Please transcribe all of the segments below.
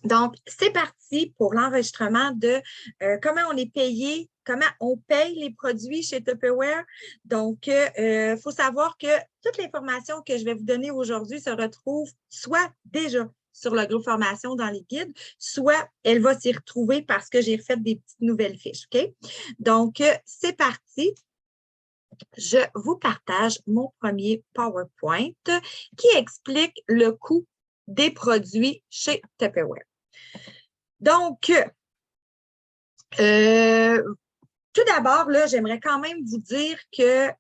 Donc, c'est parti pour l'enregistrement de comment on est payé, comment on paye les produits chez Tupperware. Donc, il faut savoir que toute l'information que je vais vous donner aujourd'hui se retrouve soit déjà sur le groupe formation dans les guides, soit elle va s'y retrouver parce que j'ai fait des petites nouvelles fiches. OK? Donc, c'est parti. Je vous partage mon premier PowerPoint qui explique le coût des produits chez Tupperware. Donc, tout d'abord, là, j'aimerais quand même vous dire que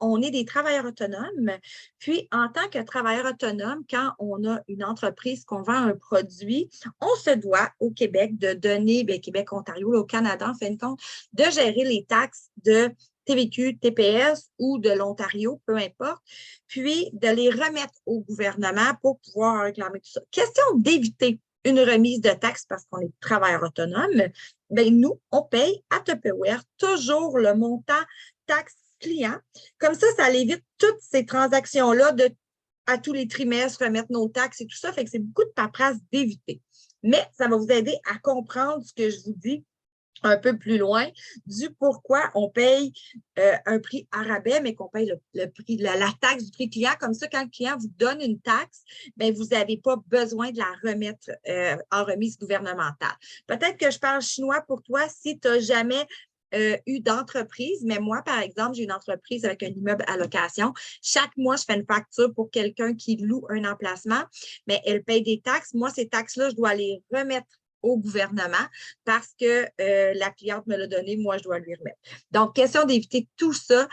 on est des travailleurs autonomes. Puis, en tant que travailleur autonome, quand on a une entreprise, qu'on vend un produit, on se doit au Québec de donner, bien, Québec, Ontario, là, au Canada, en fin de compte, de gérer les taxes de TVQ, TPS ou de l'Ontario, peu importe, puis de les remettre au gouvernement pour pouvoir réclamer tout ça. Question d'éviter une remise de taxes parce qu'on est travailleur autonome, bien, nous, on paye à Tupperware toujours le montant taxe client. Comme ça évite toutes ces transactions-là de à tous les trimestres remettre nos taxes et tout ça. Fait que c'est beaucoup de paperasse d'éviter. Mais ça va vous aider à comprendre ce que je vous dis un peu plus loin du pourquoi on paye un prix à rabais, mais qu'on paye le prix, la taxe du prix client. Comme ça, quand le client vous donne une taxe, bien, vous n'avez pas besoin de la remettre en remise gouvernementale. Peut-être que je parle chinois pour toi si tu n'as jamais eu d'entreprise, mais moi, par exemple, j'ai une entreprise avec un immeuble à location. Chaque mois, je fais une facture pour quelqu'un qui loue un emplacement, mais elle paye des taxes. Moi, ces taxes-là, je dois les remettre au gouvernement parce que la cliente me l'a donné, moi, je dois lui remettre. Donc, question d'éviter tout ça.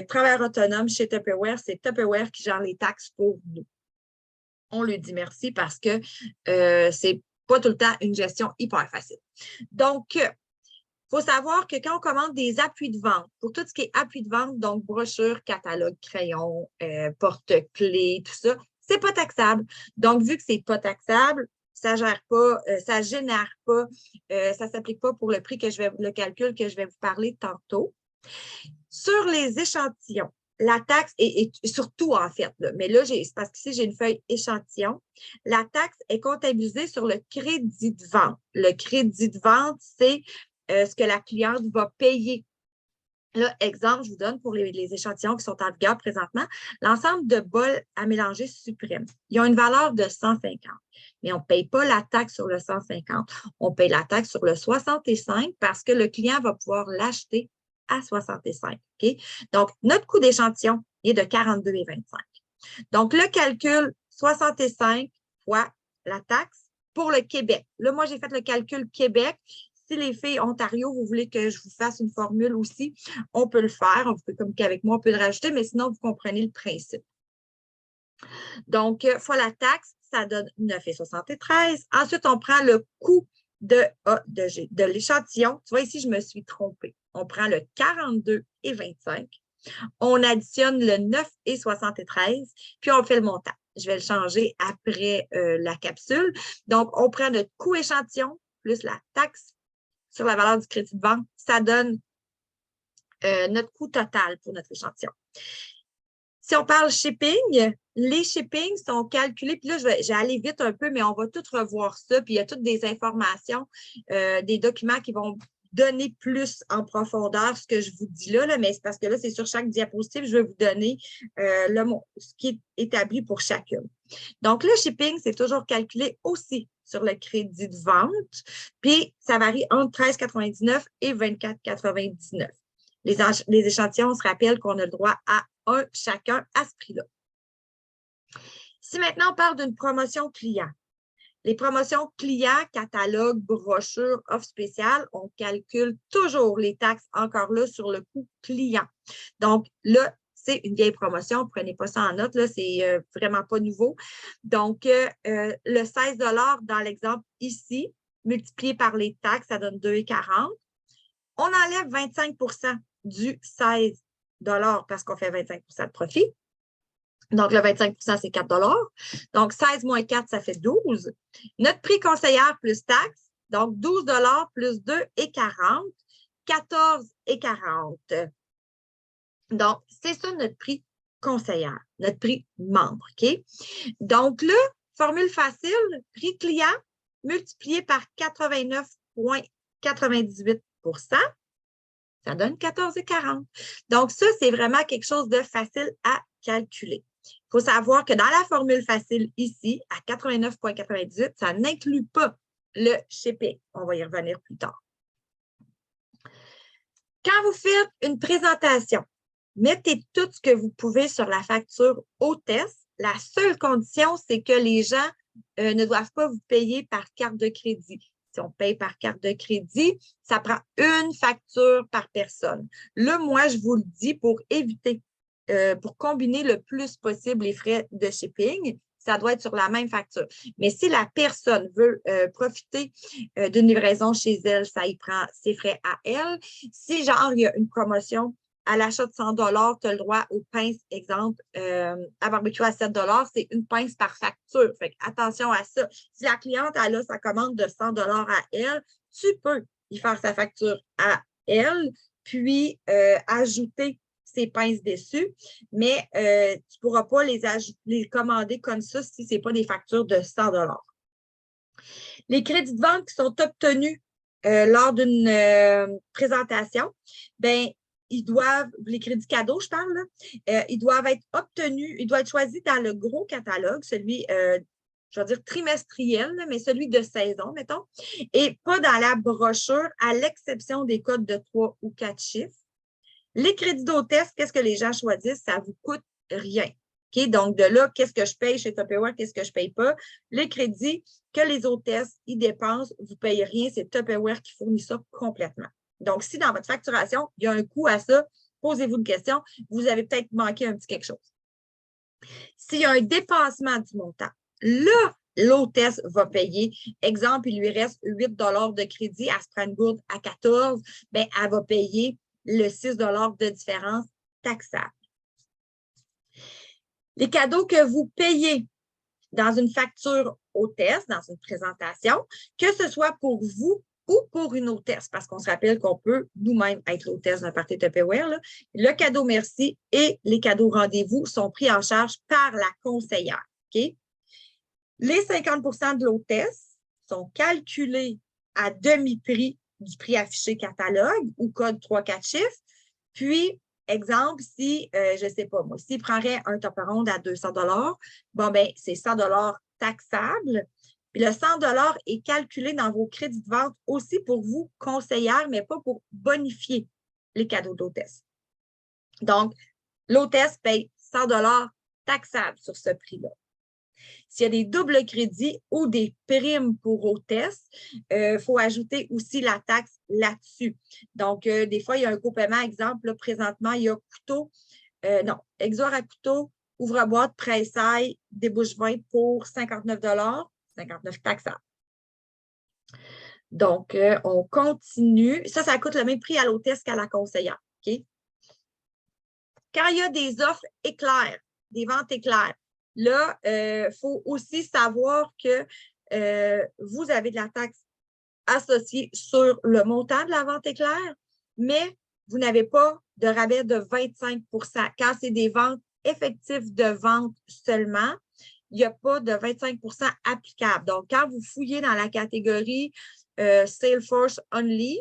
Travailleur autonome chez Tupperware, c'est Tupperware qui gère les taxes pour nous. On lui dit merci parce que c'est pas tout le temps une gestion hyper facile. Donc, il faut savoir que quand on commande des appuis de vente, pour tout ce qui est appui de vente, donc brochure, catalogue, crayon, porte-clés, tout ça, c'est pas taxable. Donc, vu que c'est pas taxable, ça gère pas, ça génère pas, ça s'applique pas pour le prix le calcul que je vais vous parler tantôt. Sur les échantillons, la taxe, et surtout en fait, là, mais là, c'est parce qu'ici, j'ai une feuille échantillon. La taxe est comptabilisée sur le crédit de vente. Le crédit de vente, c'est ce que la cliente va payer. Là, exemple, je vous donne pour les échantillons qui sont en vigueur présentement, l'ensemble de bols à mélanger suprême. Ils ont une valeur de 150, mais on ne paye pas la taxe sur le 150. On paye la taxe sur le 65 parce que le client va pouvoir l'acheter à 65. Okay? Donc, notre coût d'échantillon est de 42,25. Donc, le calcul 65 fois la taxe pour le Québec. Là, moi, j'ai fait le calcul Québec. Si les filles Ontario, vous voulez que je vous fasse une formule aussi, on peut le faire. On peut communiquer avec moi, on peut le rajouter, mais sinon, vous comprenez le principe. Donc, fois la taxe, ça donne 9,73. Ensuite, on prend le coût de l'échantillon. Tu vois, ici, je me suis trompée. On prend le 42,25. On additionne le 9,73, puis on fait le montant. Je vais le changer après la capsule. Donc, on prend notre coût échantillon plus la taxe sur la valeur du crédit de vente. Ça donne notre coût total pour notre échantillon. Si on parle shipping, les shippings sont calculés, puis là, je vais aller vite un peu, mais on va tout revoir ça, puis il y a toutes des informations, des documents qui vont donner plus en profondeur ce que je vous dis là, mais c'est parce que là, c'est sur chaque diapositive, je vais vous donner ce qui est établi pour chacune. Donc, le shipping, c'est toujours calculé aussi sur le crédit de vente, puis ça varie entre 13,99 et 24,99. Les échantillons, on se rappelle qu'on a le droit à un chacun à ce prix-là. Si maintenant on parle d'une promotion client, les promotions clients, catalogue, brochure, offre spéciale, on calcule toujours les taxes encore là sur le coût client. Donc là, c'est une vieille promotion, prenez pas ça en note, là, c'est vraiment pas nouveau. Donc, le 16 dans l'exemple ici, multiplié par les taxes, ça donne 2,40. On enlève 25 du 16 parce qu'on fait 25 de profit. Donc, le 25 c'est 4 Donc, 16 moins 4, ça fait 12. Notre prix conseillère plus taxe, donc 12 plus 2,40, 14,40. Donc, c'est ça notre prix conseillère, notre prix membre. OK? Donc, là, formule facile, prix client, multiplié par 89,98 %, ça donne 14,40. Donc, ça, c'est vraiment quelque chose de facile à calculer. Il faut savoir que dans la formule facile ici, à 89,98, ça n'inclut pas le shipping. On va y revenir plus tard. Quand vous faites une présentation, mettez tout ce que vous pouvez sur la facture hôtesse. La seule condition, c'est que les gens ne doivent pas vous payer par carte de crédit. Si on paye par carte de crédit, ça prend une facture par personne. Là, moi, je vous le dis pour éviter, pour combiner le plus possible les frais de shipping, ça doit être sur la même facture. Mais si la personne veut profiter d'une livraison chez elle, ça y prend ses frais à elle. Si, genre, il y a une promotion à l'achat de 100 $, tu as le droit aux pinces, exemple, à barbecue à 7 $, c'est une pince par facture. Fait attention à ça. Si la cliente elle a sa commande de 100 $ à elle, tu peux y faire sa facture à elle, puis ajouter ces pinces dessus, mais tu ne pourras pas les commander comme ça si ce n'est pas des factures de 100 $. Les crédits de vente qui sont obtenus lors d'une présentation, bien, ils doivent, les crédits cadeaux, je parle, là, ils doivent être obtenus, ils doivent être choisis dans le gros catalogue, celui, je vais dire trimestriel, mais celui de saison, mettons, et pas dans la brochure, à l'exception des codes de 3 ou 4 chiffres. Les crédits d'hôtesse, qu'est-ce que les gens choisissent? Ça ne vous coûte rien. Okay? Donc, de là, qu'est-ce que je paye chez Tupperware, qu'est-ce que je ne paye pas? Les crédits que les hôtesses y dépensent, vous ne payez rien, c'est Tupperware qui fournit ça complètement. Donc, si dans votre facturation, il y a un coût à ça, posez-vous une question, vous avez peut-être manqué un petit quelque chose. S'il y a un dépassement du montant, là, l'hôtesse va payer. Exemple, il lui reste 8 $ de crédit, elle se prend une gourde à 14, bien, elle va payer le 6 $ de différence taxable. Les cadeaux que vous payez dans une facture hôtesse, dans une présentation, que ce soit pour vous ou pour une hôtesse, parce qu'on se rappelle qu'on peut nous-mêmes être l'hôtesse d'un party Tupperware, là. Le cadeau merci et les cadeaux rendez-vous sont pris en charge par la conseillère. Okay? Les 50 % de l'hôtesse sont calculés à demi-prix du prix affiché catalogue ou code 3-4 chiffres. Puis, exemple, si, je ne sais pas moi, s'il prendrait un Tupperware à 200 $, bon, ben c'est 100 $ taxable. Puis le 100 $ est calculé dans vos crédits de vente aussi pour vous, conseillère, mais pas pour bonifier les cadeaux d'hôtesse. Donc, l'hôtesse paye 100 $ taxables sur ce prix-là. S'il y a des doubles crédits ou des primes pour hôtesse, il faut ajouter aussi la taxe là-dessus. Donc, des fois, il y a un copaiement. Exemple, là, présentement, il y a couteau, exor à couteau, ouvre-boîte, pressaille, débouche-vin pour 59 $, 59 taxables. Donc, on continue. Ça coûte le même prix à l'hôtesse qu'à la conseillère. Okay? Quand il y a des offres éclairs, des ventes éclairs, là, il faut aussi savoir que vous avez de la taxe associée sur le montant de la vente éclair, mais vous n'avez pas de rabais de 25 %. Quand c'est des ventes effectives de vente seulement, il n'y a pas de 25 % applicable. Donc, quand vous fouillez dans la catégorie Salesforce Only,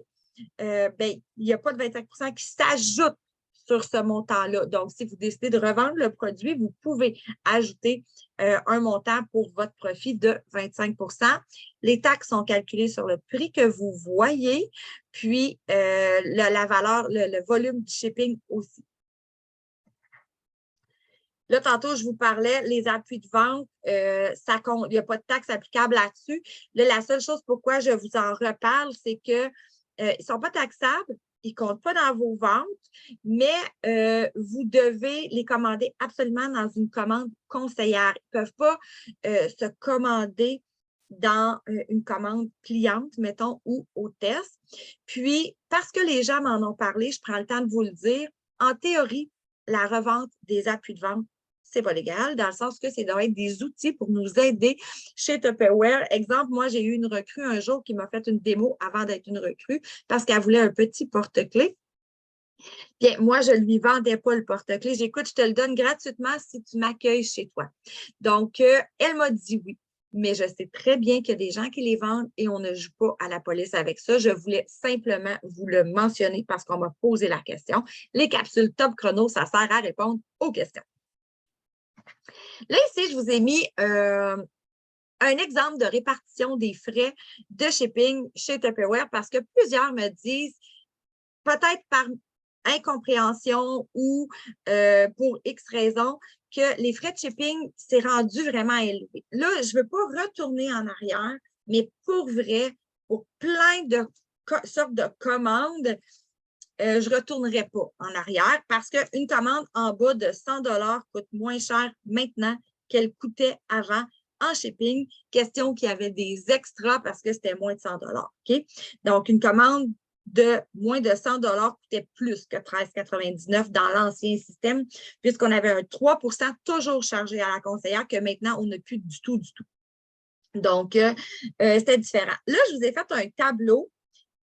ben, il n'y a pas de 25 % qui s'ajoute sur ce montant-là. Donc, si vous décidez de revendre le produit, vous pouvez ajouter un montant pour votre profit de 25 %. Les taxes sont calculées sur le prix que vous voyez, puis la valeur, le volume du shipping aussi. Là, tantôt, je vous parlais, les appuis de vente, ça compte, il n'y a pas de taxe applicable là-dessus. Là, la seule chose pourquoi je vous en reparle, c'est qu'ils ne sont pas taxables, ils ne comptent pas dans vos ventes, mais vous devez les commander absolument dans une commande conseillère. Ils ne peuvent pas se commander dans une commande cliente, mettons, ou hôtesse. Puis, parce que les gens m'en ont parlé, je prends le temps de vous le dire, en théorie, la revente des appuis de vente, c'est pas légal, dans le sens que c'est doit être des outils pour nous aider chez Tupperware. Exemple, moi, j'ai eu une recrue un jour qui m'a fait une démo avant d'être une recrue parce qu'elle voulait un petit porte-clés. Bien, moi, je ne lui vendais pas le porte-clés. J'écoute, je te le donne gratuitement si tu m'accueilles chez toi. Donc, elle m'a dit oui. mais je sais très bien qu'il y a des gens qui les vendent et on ne joue pas à la police avec ça. Je voulais simplement vous le mentionner parce qu'on m'a posé la question. Les capsules Top Chrono, ça sert à répondre aux questions. Là, ici, je vous ai mis un exemple de répartition des frais de shipping chez Tupperware parce que plusieurs me disent, peut-être par incompréhension ou pour X raisons, que les frais de shipping, c'est rendu vraiment élevé. Là, je ne veux pas retourner en arrière, mais pour vrai, pour plein de sortes de commandes, je ne retournerai pas en arrière parce qu'une commande en bas de 100 $ coûte moins cher maintenant qu'elle coûtait avant en shipping. Question qu'il y avait des extras parce que c'était moins de 100 $. Okay? Donc, une commande de moins de 100 $ coûtait plus que 13,99 $ dans l'ancien système, puisqu'on avait un 3 % toujours chargé à la conseillère que maintenant, on n'a plus du tout, du tout. Donc, c'était différent. Là, je vous ai fait un tableau.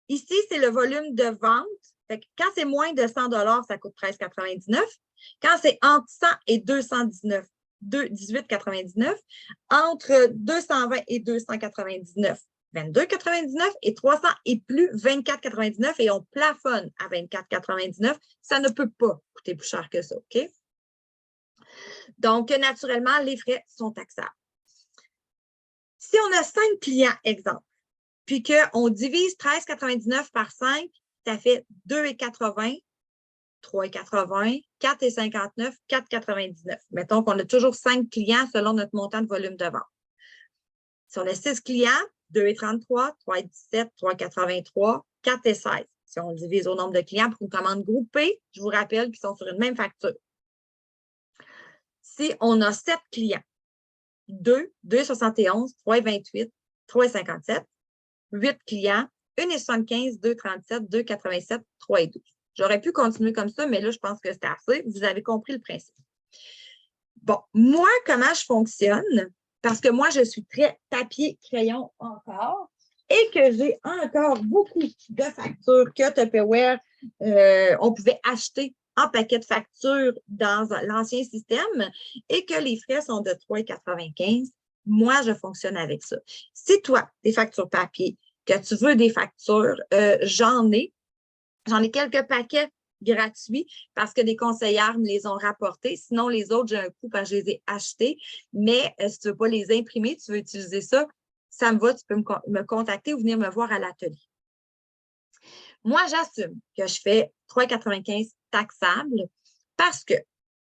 Ici, c'est le volume de vente. Fait que quand c'est moins de 100 $, ça coûte 13,99 $. Quand c'est entre 100 et 219, 18,99 $. Entre 220 et 299, 22,99 $. Et 300 et plus, 24,99 $. Et on plafonne à 24,99 $. Ça ne peut pas coûter plus cher que ça, OK? Donc, naturellement, les frais sont taxables. Si on a 5 clients, exemple, puis qu'on divise 13,99 par 5, ça fait 2,80, 3,80, 4,59, 4,99. Mettons qu'on a toujours 5 clients selon notre montant de volume de vente. Si on a 6 clients, 2,33, 3,17, 3,83, 4,16. Si on divise au nombre de clients pour une commande groupée, je vous rappelle qu'ils sont sur une même facture. Si on a 7 clients, 2, 2,71, 3,28, 3,57, 8 clients, 1,75, 2,37, 2,87, 3,12. J'aurais pu continuer comme ça, mais là, je pense que c'est assez. Vous avez compris le principe. Bon, moi, comment je fonctionne? Parce que moi, je suis très papier-crayon encore et que j'ai encore beaucoup de factures que Tupperware, on pouvait acheter en paquet de factures dans l'ancien système et que les frais sont de 3,95. Moi, je fonctionne avec ça. Si toi, des factures papier, que tu veux des factures, j'en ai quelques paquets gratuits parce que des conseillères me les ont rapportés. Sinon, les autres, j'ai un coût quand je les ai achetés. Mais si tu ne veux pas les imprimer, tu veux utiliser ça, ça me va, tu peux me contacter ou venir me voir à l'atelier. Moi, j'assume que je fais 3,95 taxables parce que,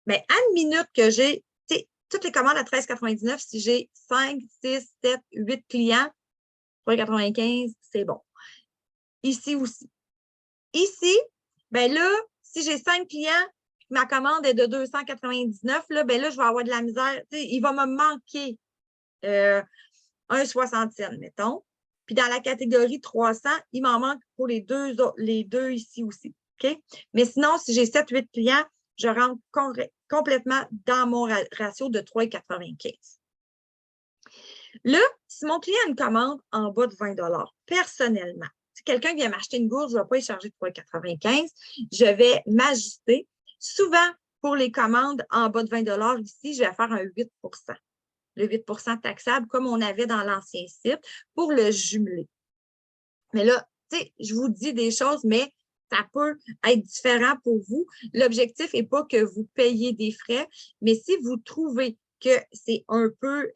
bien, à une minute que j'ai, toutes les commandes à 13,99, si j'ai 5, 6, 7, 8 clients, 3,95, c'est bon. Ici aussi. Ici, bien là, si j'ai 5 clients, ma commande est de 299, là, bien là, je vais avoir de la misère. Il va me manquer un 60 cents, mettons. Puis dans la catégorie 300, il m'en manque pour les deux ici aussi. OK? Mais sinon, si j'ai 7-8 clients, je rentre complètement dans mon ratio de 3,95. Là, si mon client a une commande en bas de 20 $, personnellement, si quelqu'un vient m'acheter une gourde, je ne vais pas y charger 3,95 $, je vais m'ajuster. Souvent, pour les commandes en bas de 20 $ ici, je vais faire un 8 %. Le 8 % taxable, comme on avait dans l'ancien site, pour le jumeler. Mais là, tu sais, je vous dis des choses, mais ça peut être différent pour vous. L'objectif n'est pas que vous payiez des frais, mais si vous trouvez que c'est un peu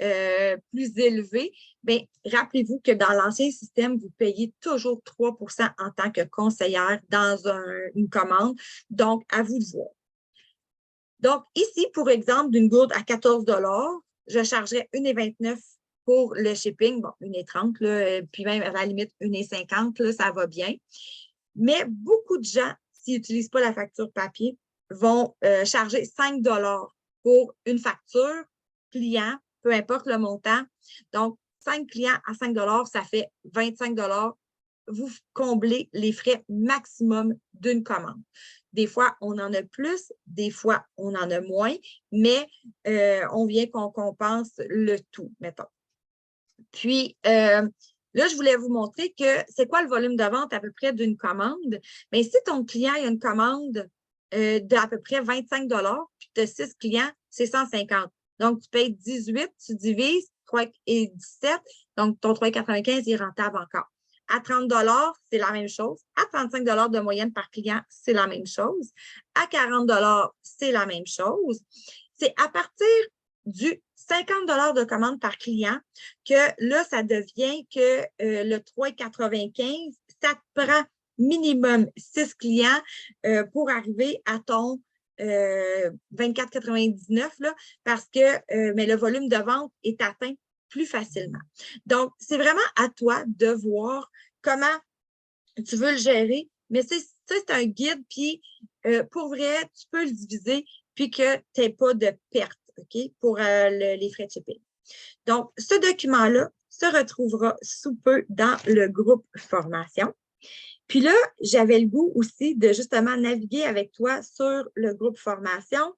plus élevé, bien, rappelez-vous que dans l'ancien système, vous payez toujours 3 % en tant que conseillère dans une commande. Donc, à vous de voir. Donc, ici, pour exemple, d'une gourde à 14 $, je chargerais 1,29 $ pour le shipping. Bon, 1,30 $, là, puis même à la limite 1,50 $, là, ça va bien. Mais beaucoup de gens, s'ils n'utilisent pas la facture papier, vont charger 5 $ pour une facture client, peu importe le montant. Donc, 5 clients à 5 $, ça fait 25 $. Vous comblez les frais maximum d'une commande. Des fois, on en a plus, des fois, on en a moins, mais on vient qu'on compense le tout, mettons. Puis, là, je voulais vous montrer que c'est quoi le volume de vente à peu près d'une commande. Mais si ton client a une commande d'à peu près 25 $, puis tu as 6 clients, c'est 150. Donc, tu payes 18, tu divises 3,17 $. Donc, ton 3,95 $, est rentable encore. À 30 $, c'est la même chose. À 35 $ de moyenne par client, c'est la même chose. À 40 $, c'est la même chose. C'est à partir du 50 $ de commande par client que là, ça devient que le 3,95 $, ça te prend minimum 6 clients pour arriver à ton 24,99 $, parce que mais le volume de vente est atteint plus facilement. Donc, c'est vraiment à toi de voir comment tu veux le gérer, mais ça, c'est un guide, puis pour vrai, tu peux le diviser, puis que tu n'aies pas de perte, OK, pour les frais de shipping. Donc, ce document-là se retrouvera sous peu dans le groupe formation. Puis là, j'avais le goût aussi de justement naviguer avec toi sur le groupe formation.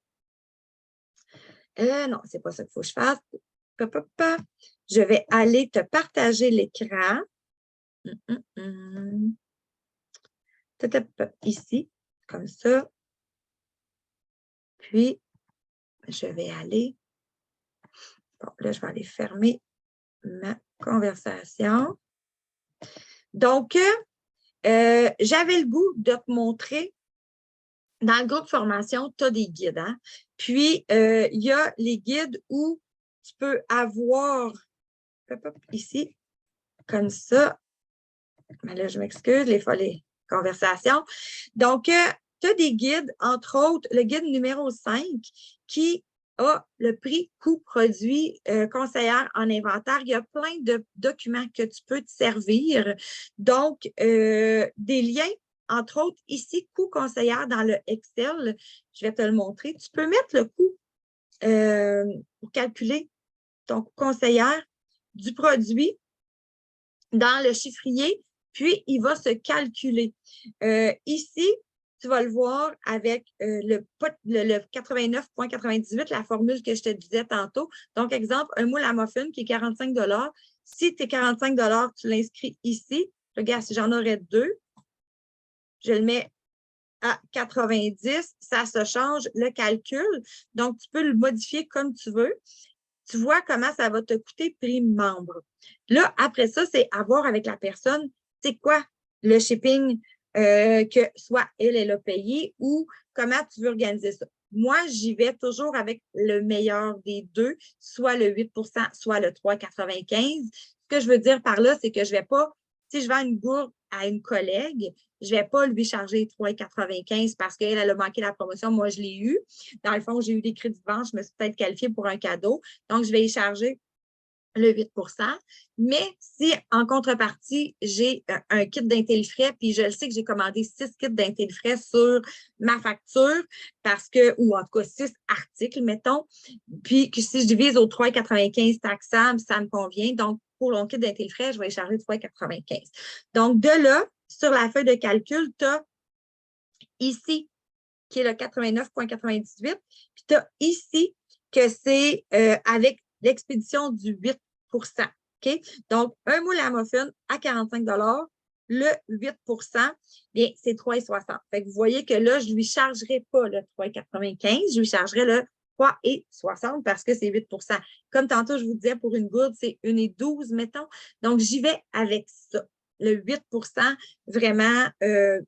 Non, c'est pas ça qu'il faut que je fasse. Je vais aller te partager l'écran. Ici, comme ça. Puis, je vais aller. Bon, là, je vais aller fermer ma conversation. Donc, j'avais le goût de te montrer. Dans le groupe formation, tu as des guides. Hein? Puis, il y a les guides où tu peux avoir ici, comme ça. Mais là, je m'excuse, les conversations. Donc, tu as des guides, entre autres, le guide numéro 5 qui a le prix coût-produit conseillère en inventaire. Il y a plein de documents que tu peux te servir. Donc, des liens, entre autres, ici, coût conseillère dans le Excel. Je vais te le montrer. Tu peux mettre le coût pour calculer ton coût conseillère du produit dans le chiffrier, puis il va se calculer. Ici, tu vas le voir avec le 89,98, la formule que je te disais tantôt. Donc, exemple, un moule à muffin qui est 45 $. Si tes 45 $, tu l'inscris ici. Regarde, si j'en aurais 2, je le mets à 90, ça se change le calcul. Donc, tu peux le modifier comme tu veux. Tu vois comment ça va te coûter prix membre. Là, après ça, c'est à voir avec la personne, c'est quoi le shipping que soit elle a payé ou comment tu veux organiser ça. Moi, j'y vais toujours avec le meilleur des deux, soit le 8 %, soit le 3,95 $. Ce que je veux dire par là, c'est que je ne vais pas, si je vends une gourde à une collègue, je ne vais pas lui charger 3,95 $ parce qu'elle a manqué la promotion. Moi, je l'ai eu. Dans le fond, j'ai eu des crédits de vente. Je me suis peut-être qualifiée pour un cadeau. Donc, je vais y charger le 8 %. Mais si, en contrepartie, j'ai un kit d'Intellifrais, puis je le sais que j'ai commandé 6 kits d'Intellifrais sur ma facture, parce que, ou en tout cas 6 articles, mettons, puis que si je divise au 3,95 $ taxable, ça me convient. Donc, pour mon kit d'Intellifrais, je vais y charger 3,95 $. Donc, de là, sur la feuille de calcul, tu as ici, qui est le 89,98, puis tu as ici que c'est avec l'expédition du 8 %. Okay? Donc, un moule à muffin à 45 $, le 8 %, bien, c'est 3,60 $. Fait que vous voyez que là, je ne lui chargerai pas le 3,95 $, je lui chargerai le 3,60 $ parce que c'est 8 %. Comme tantôt, je vous disais, pour une gourde, c'est 1,12 $, mettons. Donc, j'y vais avec ça. Le 8 %, vraiment,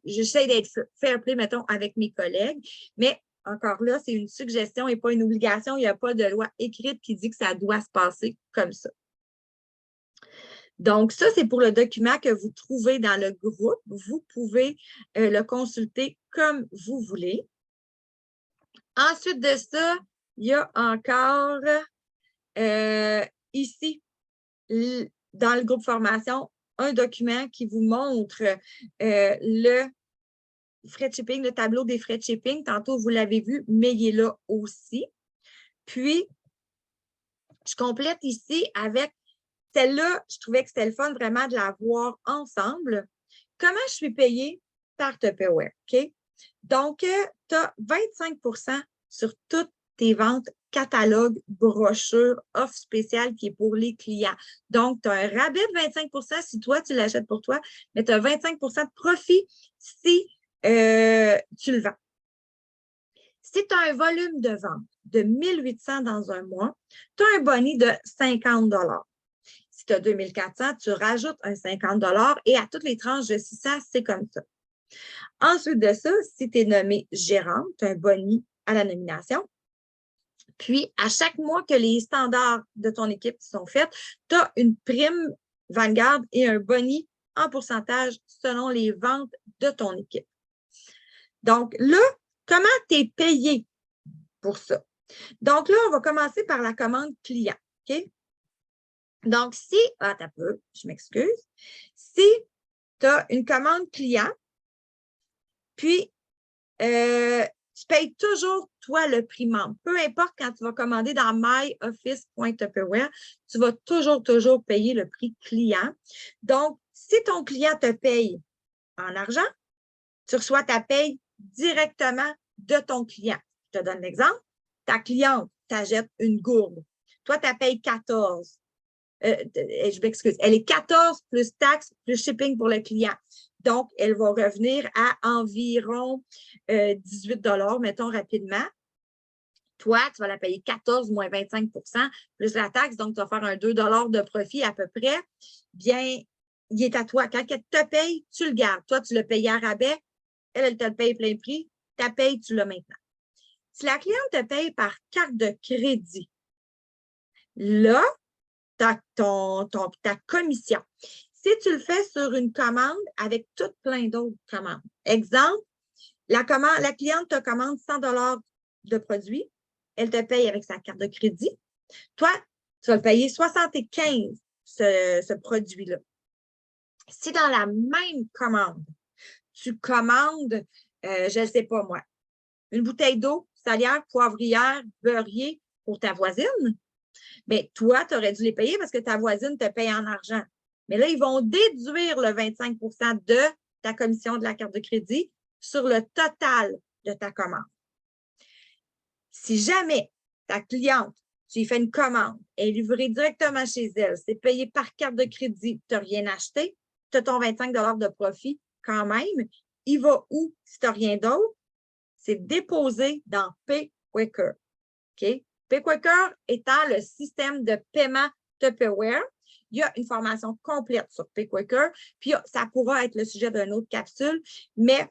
j'essaie d'être fair play, mettons, avec mes collègues, mais encore là, c'est une suggestion et pas une obligation. Il n'y a pas de loi écrite qui dit que ça doit se passer comme ça. Donc, ça, c'est pour le document que vous trouvez dans le groupe. Vous pouvez le consulter comme vous voulez. Ensuite de ça, il y a encore ici, dans le groupe formation, un document qui vous montre le frais de shipping, le tableau des frais de shipping. Tantôt, vous l'avez vu, mais il est là aussi. Puis, je complète ici avec celle-là, je trouvais que c'était le fun vraiment de la voir ensemble. Comment je suis payée par Tupperware, OK? Donc, tu as 25 % sur toutes tes ventes, catalogue, brochure, offre spéciale qui est pour les clients. Donc, tu as un rabais de 25 % si toi, tu l'achètes pour toi, mais tu as 25 % de profit si tu le vends. Si tu as un volume de vente de 1800 dans un mois, tu as un boni de 50 $. Si tu as 2400, tu rajoutes un 50 $ et à toutes les tranches de 600, c'est comme ça. Ensuite de ça, si tu es nommé gérante, tu as un boni à la nomination. Puis, à chaque mois que les standards de ton équipe sont faits, tu as une prime Vanguard et un boni en pourcentage selon les ventes de ton équipe. Donc là, comment tu es payé pour ça? Donc là, on va commencer par la commande client. OK? Donc, si, attends un peu, je m'excuse. Si tu as une commande client, puis tu payes toujours, toi, le prix membre. Peu importe quand tu vas commander dans myoffice.tupperware, tu vas toujours payer le prix client. Donc, si ton client te paye en argent, tu reçois ta paye directement de ton client. Je te donne l'exemple. Ta cliente t'achète une gourde. Toi, tu payes 14. Je m'excuse. Elle est 14 plus taxes plus shipping pour le client. Donc, elle va revenir à environ 18 $, mettons rapidement. Toi, tu vas la payer 14 moins 25 plus la taxe. Donc, tu vas faire un 2 $ de profit à peu près. Bien, il est à toi. Quand elle te paye, tu le gardes. Toi, tu le payes à rabais. Elle te le paye plein prix. Ta paye, tu l'as maintenant. Si la cliente te paye par carte de crédit, là, ta commission. Si tu le fais sur une commande avec tout plein d'autres commandes. Exemple, la cliente te commande 100 $ de produits. Elle te paye avec sa carte de crédit. Toi, tu vas payer 75 ce produit-là. Si dans la même commande, tu commandes, je ne sais pas moi, une bouteille d'eau, salière, poivrière, beurrier pour ta voisine, bien, toi, tu aurais dû les payer parce que ta voisine te paye en argent. Mais là, ils vont déduire le 25 % de ta commission de la carte de crédit sur le total de ta commande. Si jamais ta cliente, tu lui fais une commande, elle est livrée directement chez elle, c'est payé par carte de crédit, tu n'as rien acheté, tu as ton 25 $ de profit quand même. Il va où si tu n'as rien d'autre? C'est déposé dans PayQuicker. OK? PayQuicker étant le système de paiement Tupperware. Il y a une formation complète sur PayQuicker, puis ça pourra être le sujet d'une autre capsule, mais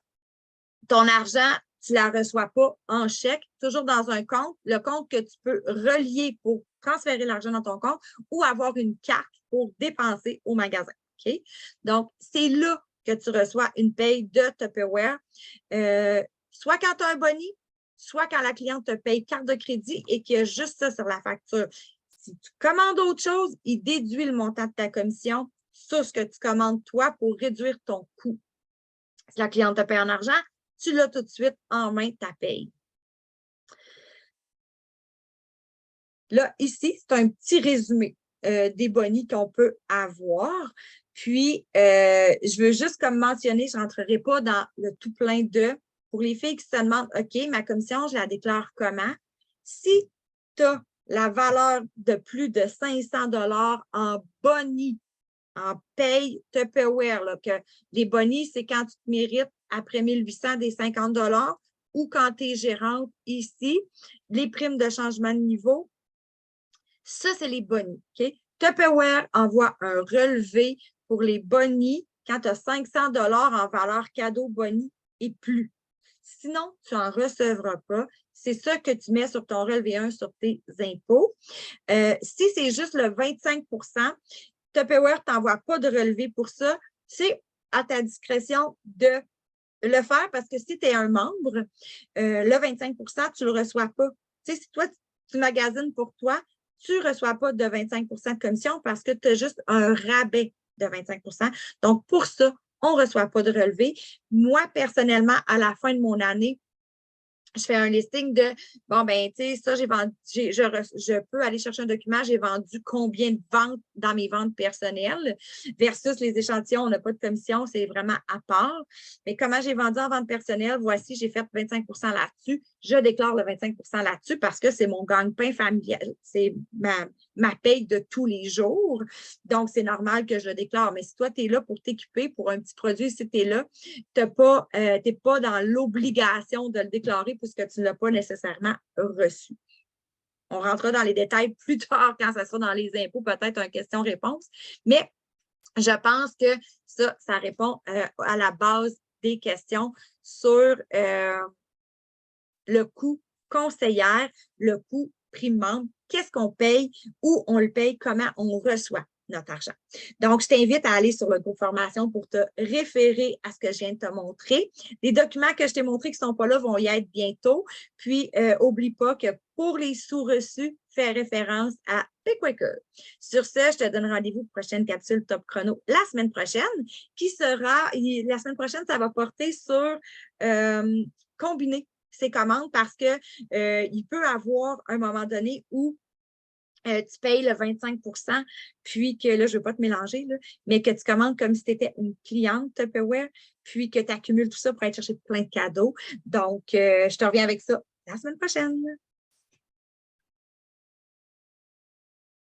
ton argent, tu ne la reçois pas en chèque, toujours dans un compte, le compte que tu peux relier pour transférer l'argent dans ton compte ou avoir une carte pour dépenser au magasin. OK? Donc, c'est là que tu reçois une paye de Tupperware, soit quand tu as un boni, soit quand la cliente te paye carte de crédit et qu'il y a juste ça sur la facture. Si tu commandes autre chose, il déduit le montant de ta commission sur ce que tu commandes toi pour réduire ton coût. Si la cliente te paye en argent, tu l'as tout de suite en main, ta paye. Là, ici, c'est un petit résumé des bonis qu'on peut avoir. Puis, je veux juste comme mentionner, je ne rentrerai pas dans le tout plein de. Pour les filles qui se demandent, OK, ma commission, je la déclare comment? Si tu as la valeur de plus de 500 $ en boni, en paye Tupperware, là, que les bonis, c'est quand tu te mérites après 1800 des 50 $ ou quand tu es gérante ici, les primes de changement de niveau. Ça, c'est les bonis. Okay? Tupperware envoie un relevé pour les bonis quand tu as 500 $ en valeur cadeau, boni et plus. Sinon, tu n'en recevras pas. C'est ça que tu mets sur ton relevé 1 sur tes impôts. Si c'est juste le 25 %, Tupperware ne t'envoie pas de relevé pour ça. C'est à ta discrétion de le faire parce que si tu es un membre, le 25 % tu ne le reçois pas. Tu sais, si toi, tu magasines pour toi, tu ne reçois pas de 25 % de commission parce que tu as juste un rabais de 25 %. Donc, pour ça, on ne reçoit pas de relevé. Moi, personnellement, à la fin de mon année, je fais un listing de, bon, ben, tu sais, ça, j'ai vendu, je peux aller chercher un document, j'ai vendu combien de ventes dans mes ventes personnelles versus les échantillons, on n'a pas de commission, c'est vraiment à part. Mais comment j'ai vendu en vente personnelle, voici, j'ai fait 25 % là-dessus. Je déclare le 25 % là-dessus parce que c'est mon gagne-pain familial. C'est ma paye de tous les jours. Donc, c'est normal que je le déclare. Mais si toi, tu es là pour t'équiper pour un petit produit, si tu es là, tu n'es pas dans l'obligation de le déclarer puisque tu ne l'as pas nécessairement reçu. On rentrera dans les détails plus tard quand ça sera dans les impôts, peut-être une question-réponse. Mais je pense que ça répond à la base des questions sur le coût conseillère, le coût prime membre, qu'est-ce qu'on paye, où on le paye, comment on reçoit notre argent. Donc, je t'invite à aller sur le groupe formation pour te référer à ce que je viens de te montrer. Les documents que je t'ai montrés qui ne sont pas là vont y être bientôt. Puis, n'oublie pas que pour les sous-reçus, fais référence à PayQuicker. Sur ce, je te donne rendez-vous pour la prochaine capsule Top Chrono la semaine prochaine, qui sera, la semaine prochaine, ça va porter sur combiner ces commandes parce que il peut avoir un moment donné où tu payes le 25 puis que là, je ne veux pas te mélanger, là, mais que tu commandes comme si tu étais une cliente Tupperware, puis que tu accumules tout ça pour aller chercher plein de cadeaux. Donc, je te reviens avec ça la semaine prochaine.